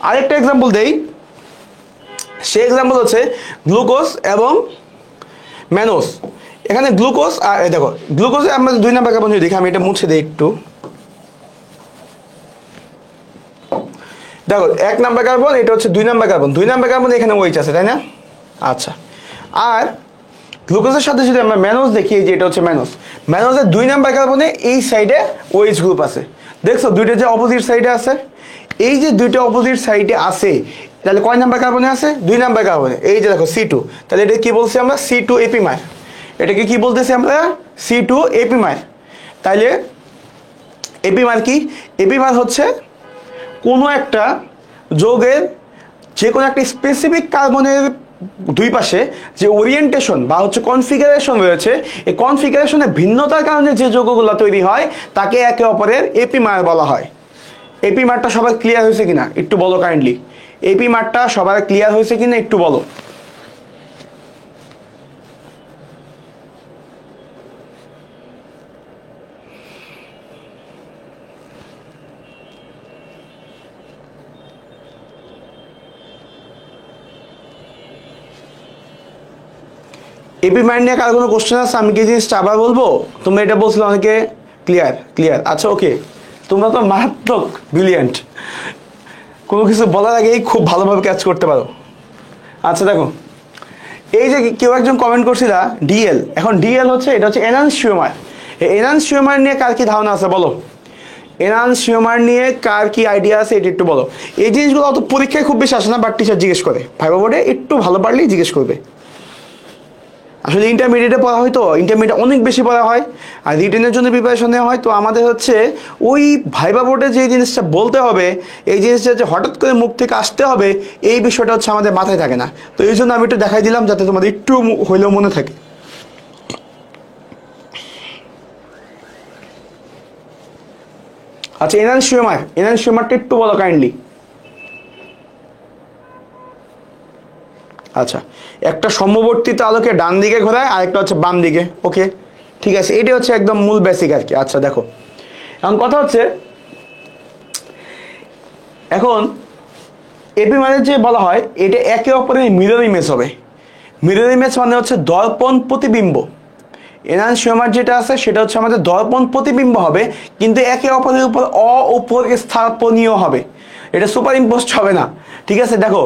B: আরেকটা এক্সাম্পল দেই, সেই এক্সাম্পল হচ্ছে গ্লুকোজ এবং ম্যানোজ। এখানে গ্লুকোজ আর দেখো, গ্লুকোজে আমরা 2 নাম্বার কার্বন যদি দেখি, আমি এটা মুছে দিই একটু, দেখো 1 নাম্বার কার্বন, এটা হচ্ছে 2 নাম্বার কার্বন, 2 নাম্বার কার্বন এখানে OH আছে, তাই না? আচ্ছা, আর গ্লুকোজের সাথে যদি আমরা ম্যানোজ দেখি, যে এটা হচ্ছে ম্যানোজ, ম্যানোজের 2 নাম্বার কার্বনে এই সাইডে OH গ্রুপ আছে, দেখছো দুইটা যে অপোজিট সাইডে আছে, এই যে দুইটা অপোজিট সাইডে আছে, তাহলে কয় নাম্বার কার্বনে আছে? 2 নাম্বার কার্বনে। এই যে দেখো C2, তাহলে এটা কি বলছি আমরা? C2 epimer. এটাকে কি বলতেছি আমরা? C2 epimer. তাইলে এপিমার কি? এপিমার হচ্ছে কোনো একটা যৌগের যে কোনো একটা স্পেসিফিক কার্বনের দুই পাশে যে ওরিয়েন্টেশন বা হচ্ছে কনফিগারেশন রয়েছে, এই কনফিগারেশনের ভিন্নতার কারণে যে যৌগগুলো তৈরি হয় তাকে একে অপরের এপিমার বলা হয়। এপিমারটা সবার ক্লিয়ার হয়েছে কিনা একটু বলো কাইন্ডলি, এপিমারটা সবার ক্লিয়ার হয়েছে কিনা একটু বলো। এপিমার নিয়ে কারো কোনো কোশ্চেন আছে? আমি কি জিনিসটা আবার বলবো? তোমরা এটা বলছিলে অনেকে ক্লিয়ার। আচ্ছা ওকে, তোমরা তো মারাত্মক ব্রিলিয়ান্ট, কোনো কিছু বলার আগেই খুব ভালোভাবে ক্যাচ করতে পারো। আচ্ছা দেখো, এই যে কেউ একজন কমেন্ট করছিল ডিএল, এখন ডিএল হচ্ছে, এটা হচ্ছে এনানসিওমার। এই এনানসিওমার নিয়ে কার কি ধারণা আছে বলো? এনানসিওমার নিয়ে কার কি আইডিয়া আছে এটা একটু বলো। এই জিনিসগুলো অত পরীক্ষায় খুব বেশি আসে না, বাট টিচার জিজ্ঞেস করে, ভাইবা বোর্ডে একটু ভালো পারলেই জিজ্ঞেস করবে। আসলে ইন্টারমিডিয়েটে পড়া হয়, তো ইন্টারমিডিয়েট অনেক বেশি পড়া হয়, আর রিটেনের জন্য প্রিপারেশন নেওয়া হয়, তো আমাদের হচ্ছে ওই ভাইবা বোর্ডে যে জিনিসটা বলতে হবে, এই জিনিসটা যে হঠাৎ করে মুখ থেকে আসতে হবে, এই বিষয়টা হচ্ছে আমাদের মাথায় থাকে না। তো এই জন্য আমি একটু দেখাই দিলাম যাতে তোমাদের একটু হইলেও মনে থাকে। আচ্ছা, এনানসিওমারটা একটু বলো কাইন্ডলি। আচ্ছা, একটা সমবর্তিত আলোকে ডান দিকে ঘোরায়, আরেকটা হচ্ছে বাম দিকে। ওকে ঠিক আছে, এটা হচ্ছে একদম মূল বেসিক আর কি। আচ্ছা দেখো, এখন কথা হচ্ছে, এখন এপিমারের যে বলা হয় এটা একে অপরের মিরর ইমেজ হবে। মিরর ইমেজ মানে হচ্ছে দর্পণ প্রতিবিম্ব। এনানসিওমার যেটা আছে সেটা হচ্ছে আমাদের দর্পণ প্রতিবিম্ব হবে, কিন্তু একে অপরের উপর উপর স্থাপনীয় হবে, এটা সুপার ইম্পোজড হবে না। ঠিক আছে, দেখো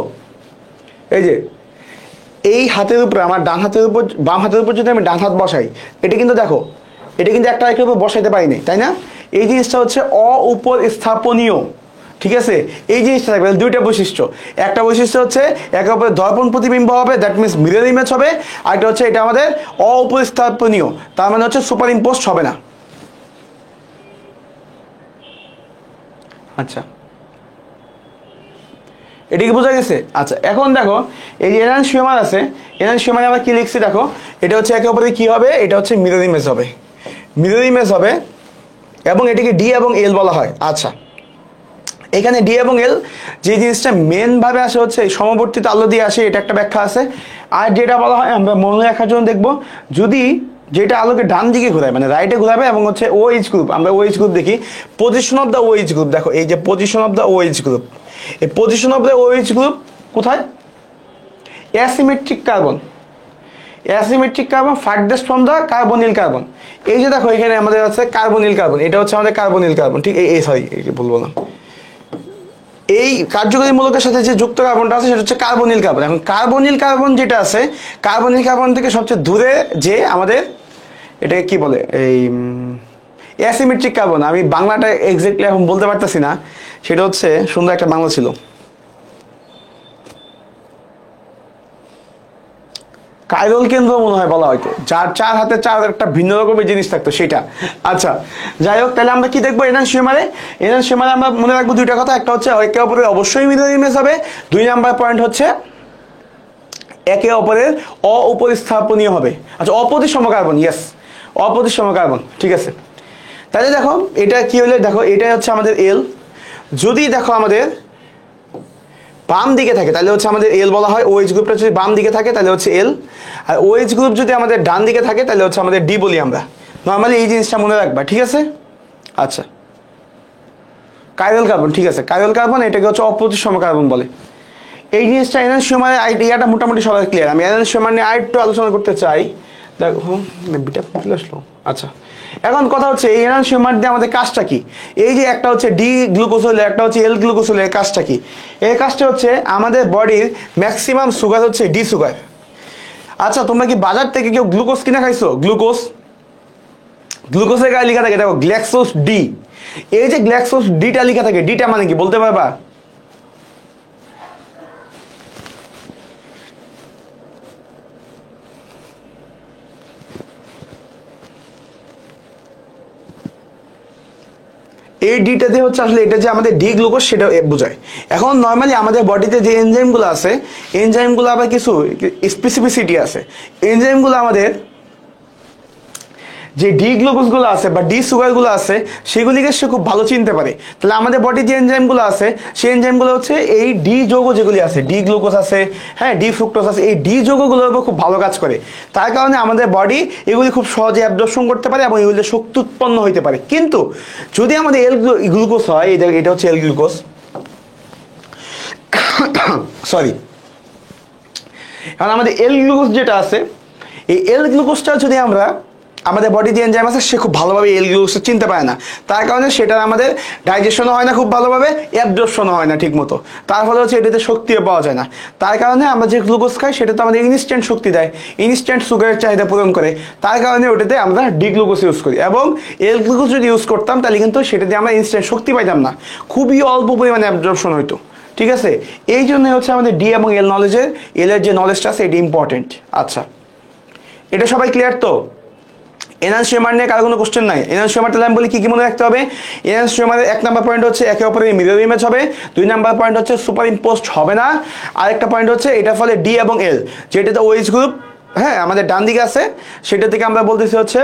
B: এই যে এই হাতের উপরে, আমার ডান হাতের উপর, বাম হাতের উপর যদি আমি ডান হাত বসাই, এটা কিন্তু দেখো, এটা কিন্তু একটা একের উপর বসাইতে পারিনি, তাই না? এই জিনিসটা হচ্ছে উপর স্থাপনীয়। ঠিক আছে, এই জিনিসটা থাকবে দুইটা বৈশিষ্ট্য। একটা বৈশিষ্ট্য হচ্ছে একে অপরের দর্পণ প্রতিবিম্ব হবে, দ্যাট মিনস মিরর ইমেজ হবে। আরেকটা হচ্ছে এটা আমাদের উপস্থাপনীয়, তার মানে হচ্ছে সুপার ইম্পোজড হবে না। আচ্ছা, এটা কি বোঝা গেছে? আচ্ছা, এখন দেখো এই যে এনানসিওমার আছে, এনানসিওমারে আমরা কি লিখছি দেখো, এটা হচ্ছে একে অপরে কি হবে, এটা হচ্ছে মিরর ইমেজ হবে, মিরর ইমেজ হবে, এবং এটাকে ডি এবং এল বলা হয়। আচ্ছা, এখানে ডি এবং এল যে জিনিসটা মেন ভাবে আসে হচ্ছে সমবর্তিত আলো দিয়ে আসে, এটা একটা ব্যাখ্যা আছে। আর যেটা বলা হয় আমরা মনে রাখার জন্য দেখবো, যদি যেটা আলোকে ডান দিকে ঘোরায়, মানে রাইটে ঘোরাবে, এবং হচ্ছে OH গ্রুপ, আমরা OH গ্রুপ দেখি, position of the OH group, দেখো এই যে position of the OH group, এই position of the OH group কোথায়? Asymmetric carbon, asymmetric carbon farthest from the carbonyl carbon. এই যে দেখো এখানে আমাদের আছে কার্বনিল কার্বন, এটা হচ্ছে আমাদের কার্বনিল কার্বন, ঠিক এই সরি বলবো না, এই কার্যকরী মূলকের সাথে যে যুক্ত কার্বনটা আছে সেটা হচ্ছে কার্বনিল কার্বন। এখন কার্বনিল কার্বন যেটা আছে, কার্বনিল কার্বন থেকে সবচেয়ে দূরে যে আমাদের, এটাকে কি বলে, এই অ্যাসিমেট্রিক কার্বন, আমি বাংলাটা এক্স্যাক্টলি এখন বলতে পারতেছি না, সেটা হচ্ছে সুন্দর একটা বাংলা ছিল, কাইরল কেন্দ্র মনে হয় বলা হয়তো, যার চার হাতে চার একটা ভিন্ন রকমের জিনিস থাকতো সেটা। আচ্ছা যাই হোক, তাহলে আমরা কি দেখবো এনানসিওমারে? এনানসিওমারে আমরা মনে রাখবো দুইটা কথা, একটা হচ্ছে একে অপরের অবশ্যই মিরর ইমেজ হবে, 2 নাম্বার পয়েন্ট হচ্ছে একে অপরের অপরিস্থাপনীয় হবে। আচ্ছা অপ্রতিসম কার্বন, ইয়েস অপ্রতিসম কার্বন, ঠিক আছে। তাহলে দেখো এটা কি হলে, দেখো এটা হচ্ছে আমাদের এল, যদি দেখো আমাদের বাম দিকে থাকে তাহলে হচ্ছে আমাদের এল বলা হয়, OH গ্রুপটা যদি বাম দিকে থাকে তাহলে হচ্ছে এল, আর OH গ্রুপ যদি আমাদের ডান দিকে থাকে তাহলে হচ্ছে আমাদের ডি বলি আমরা। নর্মালি এই জিনিসটা মনে রাখবা, ঠিক আছে। আচ্ছা কাইরাল কার্বন, ঠিক আছে, কাইরাল কার্বন এটাকে হচ্ছে অপ্রতিসম কার্বন বলে। এই জিনিসটা এনানসিওমারের আইডিয়াটা মোটামুটি সবাই ক্লিয়ার। আমি এনানসিওমার নিয়ে আরেকটু আলোচনা করতে চাই, দেখো বিটা চলে আসলো। আচ্ছা এখন কথা হচ্ছে এই এনানসিওমার দিয়ে আমাদের কাজটা কি? এই যে একটা হচ্ছে ডি গ্লুকোজ হলে, একটা হচ্ছে এল গ্লুকোজ হলে, কাজটা কি? এই কাজটা হচ্ছে আমাদের বডির ম্যাক্সিমাম সুগার হচ্ছে ডি সুগার। আচ্ছা তোমরা কি বাজার থেকে কেউ গ্লুকোজ কিনে খাইছো? গ্লুকোজ, গ্লুকোজের গায়ে লেখা থাকে দেখো গ্ল্যাক্সোস ডি, এই যে গ্ল্যাক্সোস ডিটা লেখা থাকে, ডিটা মানে কি বলতে পারবা? এই ডিটাতে হচ্ছে আসলে এটা যে আমাদের ডি গ্লুকোজ সেটা বোঝায়। এখন নর্মালি আমাদের বডিতে যে এনজাইমগুলো আছে, এনজাইমগুলো আবার কিছু স্পেসিফিসিটি আছে। এনজাইমগুলো আমাদের যে ডি গ্লুকোজগুলো আছে বা ডি সুগারগুলো আছে সেগুলিকে সে খুব ভালো চিনতে পারে। তাহলে আমাদের বডির যে এনজাইমগুলো আছে সেই এনজাইমগুলো হচ্ছে এই ডি যৌগ যেগুলি আছে, ডি গ্লুকোজ আছে, হ্যাঁ ডি ফ্রুক্টোজ আছে, এই ডি যৌগগুলোর উপর খুব ভালো কাজ করে। তার কারণে আমাদের বডি এগুলি খুব সহজে অ্যাবজর্পশন করতে পারে এবং এগুলিতে শক্তি উৎপন্ন হইতে পারে। কিন্তু যদি আমাদের এল গ্লুকোজ হয়, এটা হচ্ছে এল গ্লুকোজ, সরি, কারণ আমাদের এল গ্লুকোজ যেটা আছে, এই এল গ্লুকোজটা যদি আমরা, আমাদের বডি যে এনজাইম আছে সে খুব ভালোভাবে এল গ্লুকোজটা চিনতে পারে না, তার কারণে সেটা আমাদের ডাইজেশনও হয় না খুব ভালোভাবে, অ্যাবজর্পশনও হয় না ঠিক মতো, তার ফলে হচ্ছে এটাতে শক্তিও পাওয়া যায় না। তার কারণে আমরা যে গ্লুকোজ খাই সেটা তো আমাদের ইনস্ট্যান্ট শক্তি দেয়, ইনস্ট্যান্ট সুগারের চাহিদা পূরণ করে, তার কারণে ওটাতে আমরা ডি গ্লুকোজ ইউজ করি। এবং এল গ্লুকোজ যদি ইউজ করতাম তাহলে কিন্তু সেটা দিয়ে আমরা ইনস্ট্যান্ট শক্তি পাইতাম না, খুবই অল্প পরিমাণে অ্যাবজর্পশন হইতো, ঠিক আছে। এই জন্য হচ্ছে আমাদের ডি এবং এল নলেজের, এলের যে নলেজটা আছে এটি ইম্পর্টেন্ট। আচ্ছা এটা সবাই ক্লিয়ার তো? এনানসিওমার নিয়ে কারো কোনো কোশ্চেন নাই? এনানসিওমার তাহলে আমি বলি কি কি মনে রাখতে হবে। এনানসিওমারের 1 নাম্বার পয়েন্ট হচ্ছে একে অপরের মিরর ইমেজ হবে, 2 নাম্বার পয়েন্ট হচ্ছে সুপার ইম্পোজড হবে না, আরেকটা পয়েন্ট হচ্ছে এটার ফলে ডি এবং এল যেটাতে OH গ্রুপ, হ্যাঁ আমাদের ডান দিকে আছে সেটা থেকে আমরা বলতেছি হচ্ছে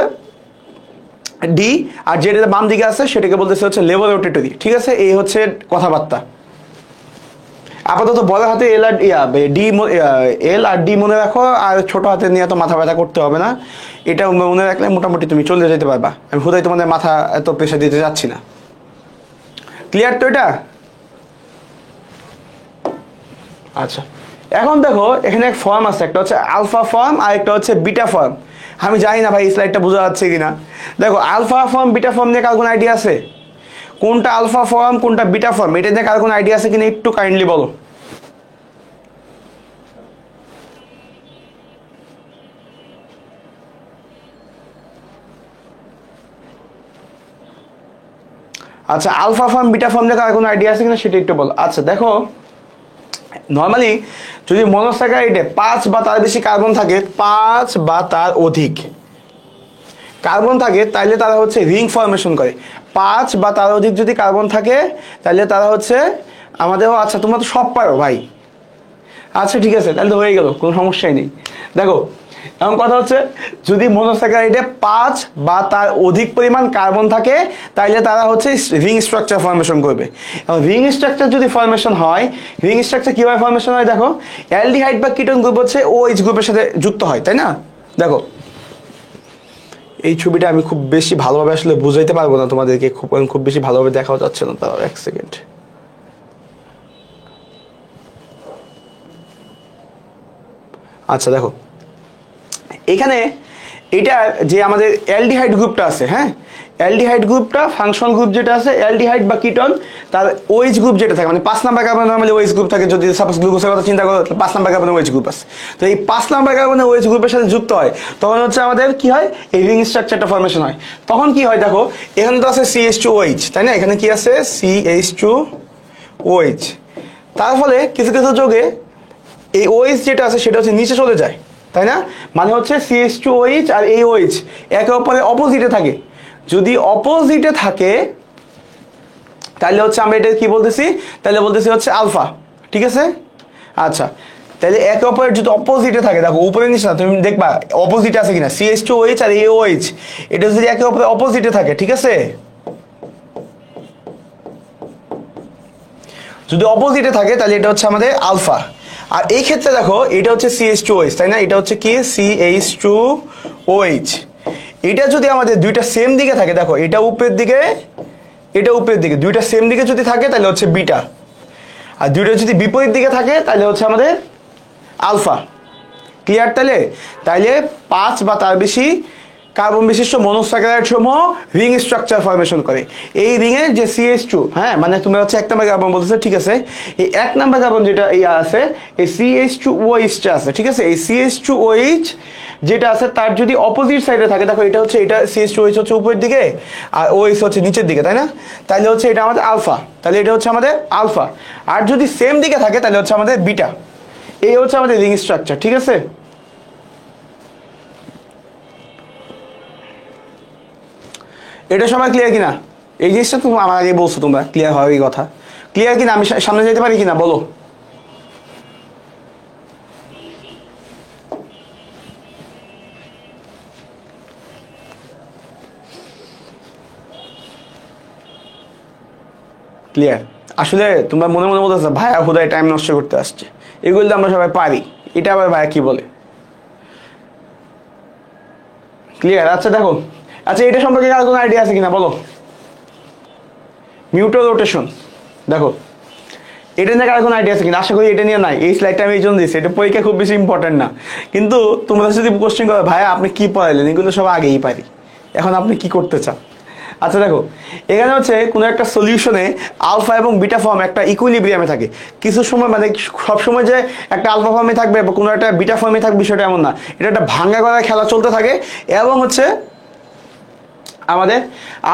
B: ডি, আর যেটাতে বাম দিকে আছে সেটাকে বলতেছি হচ্ছে ল্যাবরেটরি, ঠিক আছে। এই হচ্ছে কথাবার্তা। আপাতত বড় হাতে এল আর ডি, এল আর ডি মনে রাখো, আর ছোট হাতে নিয়ে তো মাথা ব্যথা করতে হবে না, এটা মনে রাখলে মোটামুটি তুমি চলে যেতে পারবা। আমি হুদাই তোমাদের মাথা এত প্রেশার দিতে যাচ্ছি না, ক্লিয়ার তো এটা? আচ্ছা এখন দেখো এখানে এক ফর্ম আছে, একটা হচ্ছে আলফা ফর্ম আর একটা হচ্ছে বিটা ফর্ম। আমি জানি না ভাই এই স্লাইডটা বোঝা যাচ্ছে কিনা। দেখো আলফা ফর্ম বিটা ফর্ম নিয়ে কার কোনো আইডিয়া আছে? কোনটা আলফা ফর্ম কোনটা বিটা ফর্ম এটা নিয়ে কার কোনো আইডিয়া আছে কিনা একটু কাইন্ডলি বলো। আচ্ছা আলফা ফর্ম বিটা ফর্ম নিয়ে কার কোনো আইডিয়া আছে কিনা সেটা একটু বলো। আচ্ছা দেখো নর্মালি যদি মনোস্যাকারাইডে 5 বা তার বেশি কার্বন থাকে, 5 বা তার অধিক কার্বন থাকে, তাইলে তারা হচ্ছে রিং ফর্মেশন করে। 5 বা তার অধিক যদি কার্বন থাকে তাহলে তারা হচ্ছে আমাদের, আচ্ছা তোমরা তো সব পারো ভাই, আচ্ছা ঠিক আছে তাহলে তো হয়ে গেল, কোনো সমস্যাই নেই। দেখো এখন কথা হচ্ছে যদি মনোস্যাকারাইডে 5 বা তার অধিক পরিমাণ কার্বন থাকে তাইলে তারা হচ্ছে রিং স্ট্রাকচার ফর্মেশন করবে। এবং রিং স্ট্রাকচার যদি ফর্মেশন হয়, রিং স্ট্রাকচার কীভাবে ফর্মেশন হয় দেখো, অ্যালডিহাইড বা কিটোন গ্রুপ হচ্ছে OH গ্রুপের সাথে যুক্ত হয়, তাই না? দেখো এই ছবিটা আমি খুব বেশি ভালোভাবে আসলে বুঝাইতে পারবো না তোমাদেরকে, খুব বেশি ভালোভাবে দেখাও যাচ্ছে না। তাও এক সেকেন্ড। আচ্ছা দেখো এখানে এটা যে আমাদের অ্যালডিহাইড গ্রুপটা আছে, হ্যাঁ, অ্যালডিহাইড গ্রুপটা ফাংশনাল গ্রুপ যেটা আছে অ্যালডিহাইড বা কিটন, তার ওএইচ গ্রুপ যেটা থাকে, মানে 5 number carbon normally OH group থাকে। যদি সাপোজ গ্লুকোজের কথা চিন্তা করো, 5 নাম্বার কার্বনের ওএইচ গ্রুপ আছে। তো এই 5 নাম্বার কার্বনের ওএইচ গ্রুপের সাথে যুক্ত হয়, তখন হচ্ছে আমাদের কি হয়, এই রিং স্ট্রাকচারটা ফরমেশন হয়। তখন কি হয় দেখো, এখানে তো আছে CH2OH, তাই না? এখানে কি আছে, CH2OH। তার ফলে কিছু কিছু যোগে এই OH যেটা আছে সেটা হচ্ছে নিচে চলে যায়, তাই না? মানে হচ্ছে CH2OH আর এই OH একে অপরের অপোজিটে থাকে। যদি অপোজিটে থাকে তাহলে হচ্ছে আমরা এটা কি বলতেছি, তাহলে বলতেছি হচ্ছে আলফা, ঠিক আছে? আচ্ছা, তাহলে একে অপরের যদি অপোজিটে থাকে, দেখো উপরে নিচে না, তুমি দেখবা অপোজিটে আছে কিনা, CH2OH আর OH এটা যদি একে অপরের অপোজিটে থাকে, ঠিক আছে? যদি অপোজিটে থাকে তাহলে এটা হচ্ছে আমাদের আলফা। আর এই ক্ষেত্রে দেখো এটা হচ্ছে CH2OH, তাই না? এটা হচ্ছে কি, CH2OH। এটা যদি আমাদের দুইটা সেম দিকে থাকে, দেখো এটা উপরের দিকে, এটা উপরের দিকে, দুইটা সেম দিকে যদি থাকে তাহলে হচ্ছে বিটা, আর দুইটা যদি বিপরীত দিকে থাকে তাহলে হচ্ছে আমাদের আলফা। ক্লিয়ার? তাহলে তাইলে 5 বা তার বেশি কার্বন বিশিষ্ট মনোস্যাকারাইড সমূহ রিং স্ট্রাকচার ফরমেশন করে। এই রিংয়ে যে CH2, হ্যাঁ, মানে তুমি হচ্ছে 1 নাম্বার কার্বন বলতেছো, ঠিক আছে? এই 1 নাম্বার কার্বন যেটা এই আছে, এই CH2OH টা আছে, ঠিক আছে? এই CH2OH যেটা আছে তার যদি অপোজিট সাইডে থাকে, দেখো এটা হচ্ছে, এটা CH2OH হচ্ছে উপরের দিকে আর OH হচ্ছে নিচের দিকে, তাই না? তাহলে হচ্ছে এটা আমাদের আলফা, তাহলে এটা হচ্ছে আমাদের আলফা। আর যদি সেম দিকে থাকে তাহলে হচ্ছে আমাদের বিটা। এই হচ্ছে আমাদের রিং স্ট্রাকচার, ঠিক আছে? এটা সবাই ক্লিয়ার কিনা? এই জিনিসটা তুমি আমার আগে বলছো, তোমরা ক্লিয়ার হয় এই কথা? ক্লিয়ার কিনা? আমি সামনে যেতে পারি কিনা বলো? ক্লিয়ার? আসলে তোমরা মনে মনে বলতেছো ভাইয়া হুদায় টাইম নষ্ট করতে আসছে, এগুলো তো আমরা সবাই পারি, এটা আবার ভাইয়া কি বলে? ক্লিয়ার? আচ্ছা দেখো, আচ্ছা এটা সম্পর্কে আর কোনো আইডিয়া আছে কিনা বলো? মিউটাল রোটেশন, দেখো এটা নিয়ে কারো কোনো আইডিয়া আছে কিনা? আশা করি এটা নিয়ে নাই। এই স্লাইডটা আমি এই জন্য দিচ্ছি, এটা পরীক্ষা খুব বেশি ইম্পর্টেন্ট না, কিন্তু তোমরা যদি কোশ্চেন করো ভাইয়া আপনি কি পড়াইলেন, এগুলো সব আগেই পারি, এখন আপনি কি করতে চান? আচ্ছা দেখো, এখানে হচ্ছে কোনো একটা সলিউশনে আলফা এবং বিটা ফর্ম একটা ইকুইলিব্রিয়ামে থাকে। কিছু সময় মানে সবসময় যে একটা আলফা ফর্মে থাকবে বা কোনো একটা বিটা ফর্মে থাকবে বিষয়টা এমন না, এটা একটা ভাঙ্গা করার খেলা চলতে থাকে। এবং হচ্ছে আমাদের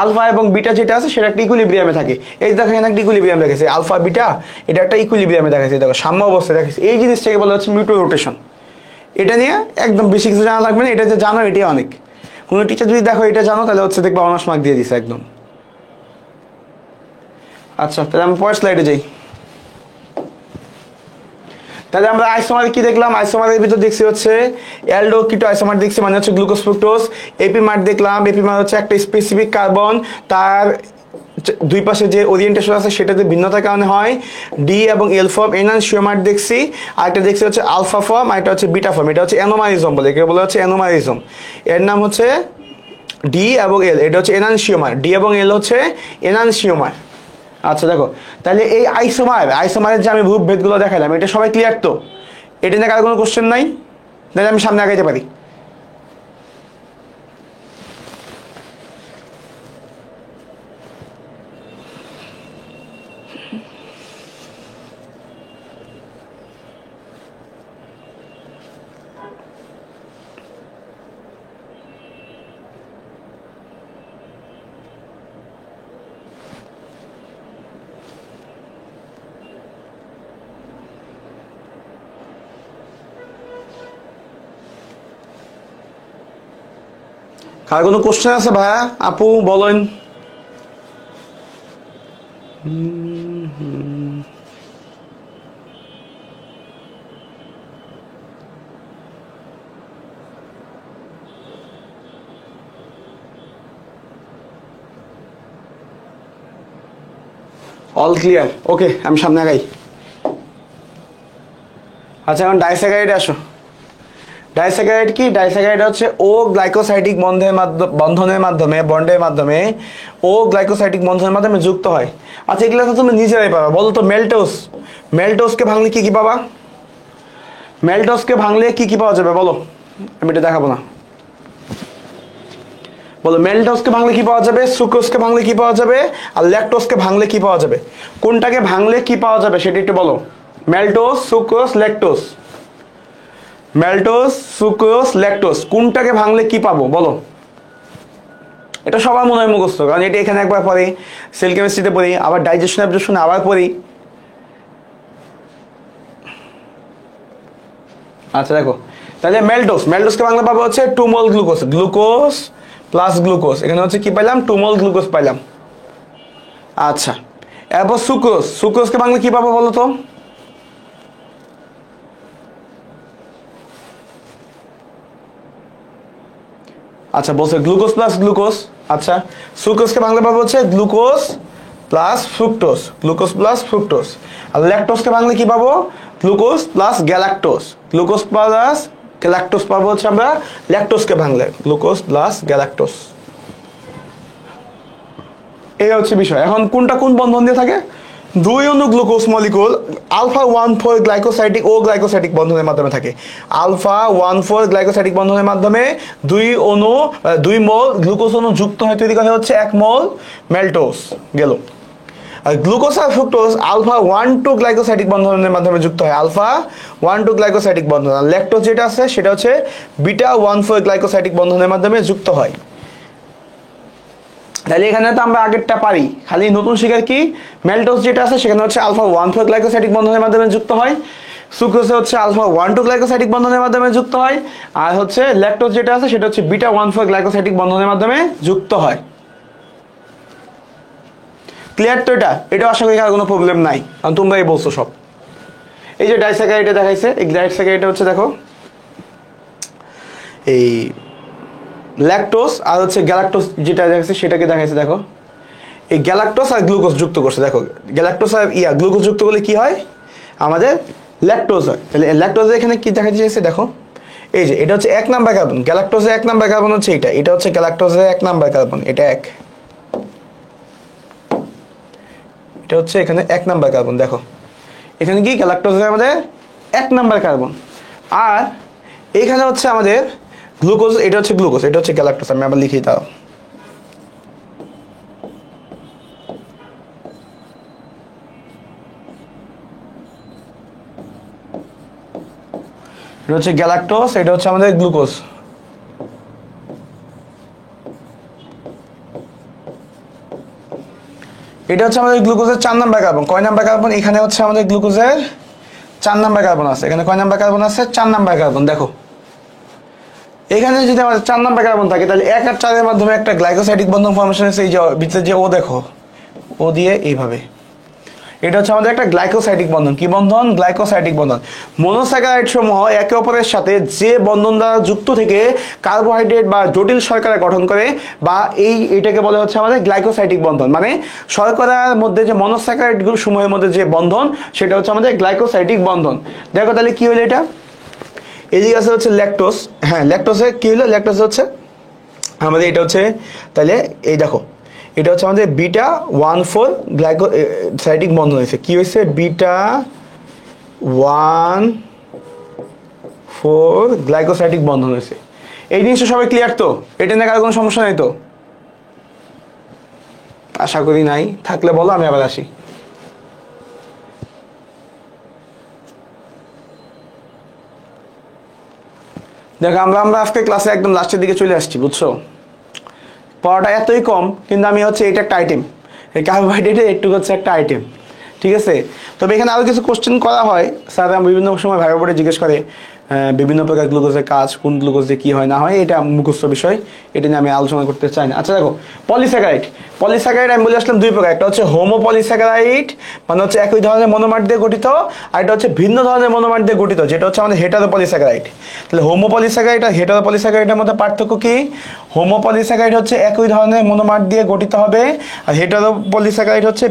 B: আলফা এবং বিটা যেটা আছে সেটা একটা ইকুইলিব্রিয়ামে থাকে। এই দেখো এখানে একটা ইকুইলিব্রিয়াম রেখেছে, আলফা বিটা এটা একটা ইকুইলিব্রিয়ামে দেখাচ্ছে, দেখো সাম্য অবস্থায় দেখাচ্ছে। এই জিনিসটাকে বলা হচ্ছে মিউটাল রোটেশন। এটা নিয়ে একদম বেশি কিছু জানা লাগবে না, এটা যে জানো এটাই অনেক। কোনো টিচার যদি দেখো এটা জানো তাহলে হচ্ছে দেখবা অনার্স মার্ক দিয়ে দিছে একদম। আচ্ছা তাহলে আমি পরের স্লাইডে যাই। তাহলে আমরা আইসোমার কি দেখলাম? আইসোমারের ভিতর দেখছি হচ্ছে অ্যালডো কিটো আইসোমার দেখছি, মানে হচ্ছে গ্লুকোজ ফ্রুক্টোজ। এপিমার দেখলাম, এপিমার হচ্ছে একটা স্পেসিফিক কার্বন, তার দুই পাশে যে ওরিয়েন্টেশন আছে সেটাতে ভিন্নতার কারণে হয়। ডি এবং এল ফর্ম এনানশিওমার দেখছি, আরেকটা দেখছি হচ্ছে আলফা ফর্ম, আরেকটা হচ্ছে বিটা ফর্ম। এটা হচ্ছে অ্যানোমারিজম বলে, একে বলা হচ্ছে অ্যানোমারিজম। এর নাম হচ্ছে ডি এবং এল, এটা হচ্ছে এনানশিওমার। ডি এবং এল হচ্ছে এনানশিওমার। আচ্ছা দেখো, তাহলে এই আইসোমারের যে আমি ভেদগুলো দেখালাম, এটা সবাই ক্লিয়ার তো? এটা নিয়ে কারো কোনো কোশ্চেন নাই? তাহলে আমি সামনে আগাইতে পারি। কার কোনো কোশ্চেন আছে ভাইয়া, আপু বলেন? All clear? ওকে, আমি সামনে আগাই। আচ্ছা এখন ডাইস্যাকারাইডে আসো। ডাইস্যাকারাইড কি? ডাইস্যাকারাইড হচ্ছে ও গ্লাইকোসাইডিক বন্ধনের মাধ্যমে ও গ্লাইকোসাইডিক বন্ধনের মাধ্যমে যুক্ত হয়। আচ্ছা, এগুলো তো তুমি নিজেরাই পাবা। বলো তো মেল্টোসকে ভাঙলে কি কি পাবা? মেল্টোসকে ভাঙলে কি কি পাওয়া যাবে বলো? আমি এটা দেখাবো না। বলো, মেল্টোসকে ভাঙলে কি পাওয়া যাবে, সুক্রোজকে ভাঙলে কি পাওয়া যাবে, আর ল্যাকটোসকে ভাঙলে কি পাওয়া যাবে? কোনটাকে ভাঙলে কি পাওয়া যাবে সেটা একটু বলো। মেল্টোস, সুক্রোজ, ল্যাকটোস। মেল্টোস, সুক্রোজ, ল্যাকটোস কোনটাকে ভাঙলে কি পাবো বলো? এটা সবার মনে হয় মুখস্থ, কারণ এটা এখানে একবার পড়ি, সেল কেমিস্ট্রিতে পড়ি, আবার ডাইজেশন অ্যাবজর্পশনে আবার পড়ি। আচ্ছা দেখো, তাহলে মেল্টোসকে বাংলা পাবো হচ্ছে 2 মোল গ্লুকোজ প্লাস গ্লুকোজ। এখানে হচ্ছে কি পাইলাম? 2 মোল গ্লুকোজ পাইলাম। আচ্ছা, এরপর সুক্রোজকে বাংলা কি পাবো বলো তো? আচ্ছা, বলছে গ্লুকোজ প্লাস গ্লুকোজ। আচ্ছা, সুক্রোজকে বাংলা পাবো হচ্ছে গ্লুকোজ প্লাস ফ্রুক্টোজ। আর ল্যাকটোসকে বাংলা কি পাবো? Glucose plus galactose. Glucose plus galactose পাবো হচ্ছে আমরা ল্যাকটোসকে ভাঙলে, গ্লুকোজ প্লাস গ্যালাক্টোজ। এই হচ্ছে বিষয়। এখন কোনটা কোন বন্ধন দিয়ে থাকে? 2 অণু গ্লুকোজ মলিকুল আলফা 1,4 গ্লাইকোসাইডিক ও গ্লাইকোসাইডিক বন্ধনের মাধ্যমে থাকে। আলফা 1,4 গ্লাইকোসাইডিক বন্ধনের মাধ্যমে 2 মোল গ্লুকোজ অণু যুক্ত হয়, তৈরি করা হচ্ছে 1 মোল মেল্টোস গেল। আর গ্লুকোজ আর ফ্রুক্টোজ আলফা 1,2 গ্লাইকোসাইডিক বন্ধনের মাধ্যমে যুক্ত হয়, আলফা 1,2 গ্লাইকোসাইডিক বন্ধন। আর ল্যাকটোজ যেটা আছে সেটা হচ্ছে বিটা 1,4 গ্লাইকোসাইডিক বন্ধনের মাধ্যমে যুক্ত হয়। তাহলে এখানে তো আমরা আগেরটা পারি, খালি নতুন শিকার কি? মেল্টোস যেটা আছে সেখানে হচ্ছে আলফা 1,4 গ্লাইকোসাইডিক বন্ধনের মাধ্যমে যুক্ত হয়, সুক্রোজে হচ্ছে আলফা 1,2 গ্লাইকোসাইডিক বন্ধনের মাধ্যমে যুক্ত হয়, আর হচ্ছে ল্যাকটোজ যেটা আছে সেটা হচ্ছে বিটা 1,4 গ্লাইকোসাইডিক বন্ধনের মাধ্যমে যুক্ত হয়। ক্লিয়ার তো? এটা আশা করি আর কোনো প্রবলেম নাই, কারণ তোমরাই বলছো সব। এই যে ডাইস্যাকারাইড দেখাইছে, এই ডাইস্যাকারাইড হচ্ছে দেখো এই ল্যাকটোস আর হচ্ছে গ্যালাক্টোস যেটা দেখাচ্ছে সেটাকে দেখাইছে। দেখো, এই গ্যালাক্টোস আর গ্লুকোজ যুক্ত করছে। দেখো, গ্যালাক্টোস আর গ্লুকোজ যুক্ত করলে কি হয়? আমাদের ল্যাকটোজ হয়। তাহলে ল্যাকটোজে এখানে কি দেখাতে চাইছে? দেখো, এই যে এটা হচ্ছে 1 নাম্বার কার্বন, গ্যালাক্টোজে 1 নাম্বার কার্বন হচ্ছে এটা হচ্ছে গ্যালাক্টোজে 1 নাম্বার কার্বন, এটা 1, এটা হচ্ছে এখানে 1 নাম্বার কার্বন। দেখো, এখানে কি গ্যালাক্টোজে আমাদের 1 নাম্বার কার্বন, আর এখানে হচ্ছে আমাদের গ্লুকোজ, এটা হচ্ছে গ্লুকোজ, এটা হচ্ছে গ্যালাক্টোজ। আমি আবার লিখি দাও। এটা হচ্ছে গ্যালাক্টোজ, এটা হচ্ছে আমাদের গ্লুকোজ। এটা হচ্ছে আমাদের গ্লুকোজের 4 নাম্বার কার্বন। কয় নাম্বার কার্বন? এখানে হচ্ছে আমাদের গ্লুকোজের 4 নাম্বার কার্বন আছে। এখানে কয় নাম্বার কার্বন আছে? 4 নাম্বার কার্বন। দেখো, এখানে যদি আমাদের 4 নাম্বার কার্বন থাকে, তাহলে 1 আর 4 এর মাধ্যমে একটা গ্লাইকোসাইডিক বন্ধন ফর্মেশন হচ্ছে। এই যে ভিতরে যে ও দেখো, ও দিয়ে এইভাবে, এটা হচ্ছে আমাদের একটা গ্লাইকোসাইডিক বন্ধন। কি বন্ধন? গ্লাইকোসাইডিক বন্ধন। মনোস্যাকারাইড সমূহ একে অপরের সাথে যে বন্ধন দ্বারা যুক্ত থেকে কার্বোহাইড্রেট বা জটিল শর্করা গঠন করে, বা এইটাকে বলা হচ্ছে আমাদের গ্লাইকোসাইডিক বন্ধন। মানে শর্করার মধ্যে যে মনোস্যাকারাইড গ্রুপ সমূহের মধ্যে যে বন্ধন, সেটা হচ্ছে আমাদের গ্লাইকোসাইডিক বন্ধন। দেখো তাহলে কি হলো? এটা এদিকে আছে হচ্ছে ল্যাকটোজ। হ্যাঁ, ল্যাকটোজে কি হলো? ল্যাকটোজ হচ্ছে আমাদের এটা হচ্ছে, তাহলে এই দেখো, এটা হচ্ছে আমাদের বিটা 1,4 গ্লাইকোসাইডিক বন্ধন হয়েছে। কি হয়েছে? বিটা 1,4 গ্লাইকোসাইডিক বন্ধন হয়েছে। এই জিনিসটা সবাই ক্লিয়ার তো? এটা নিয়ে কারো কোনো সমস্যা নেই তো? আশা করি নাই, থাকলে বলো, আমি আবার আসি। দেখো, আমরা আজকে ক্লাসে একদম লাস্টের দিকে চলে আসছি, বুঝছো? পড়াটা এতই কম, কিন্তু আমি হচ্ছে এটা একটা আইটেম, এই কার্বোহাইড্রেটের একটু হচ্ছে একটা আইটেম, ঠিক আছে? তবে এখানে আরও কিছু কোশ্চেন করা হয়, স্যার বিভিন্ন সময় ভাইবা বোর্ডে জিজ্ঞেস করে বিভিন্ন প্রকার গ্লুকোজের কাজ, কোন গ্লুকোজে কি হয় না হয়, এটা মুখস্থ বিষয়, এটা নিয়ে আমি আলোচনা করতে চাই না। আচ্ছা দেখো, পলিস্যাকারাইড আমি বলে আসলাম 2 প্রকার। একটা হচ্ছে হোমোপলিস্যাকারাইড, মানে হচ্ছে একই ধরনের মনোমার দিয়ে গঠিত, আর এটা হচ্ছে ভিন্ন ধরনের মনোমার দিয়ে গঠিত, যেটা হচ্ছে আমাদের হেটারোপলিস্যাকারাইড। তাহলে হোমোপলিস্যাকারাইড আর হেটারোপলিস্যাকারাইডের মধ্যে পার্থক্য কি? হোমোপলিস্যাকারাইড হচ্ছে একই ধরনের মনোমার দিয়ে গঠিত হবে, আর হেটারোপলিস্যাকারাইড হচ্ছে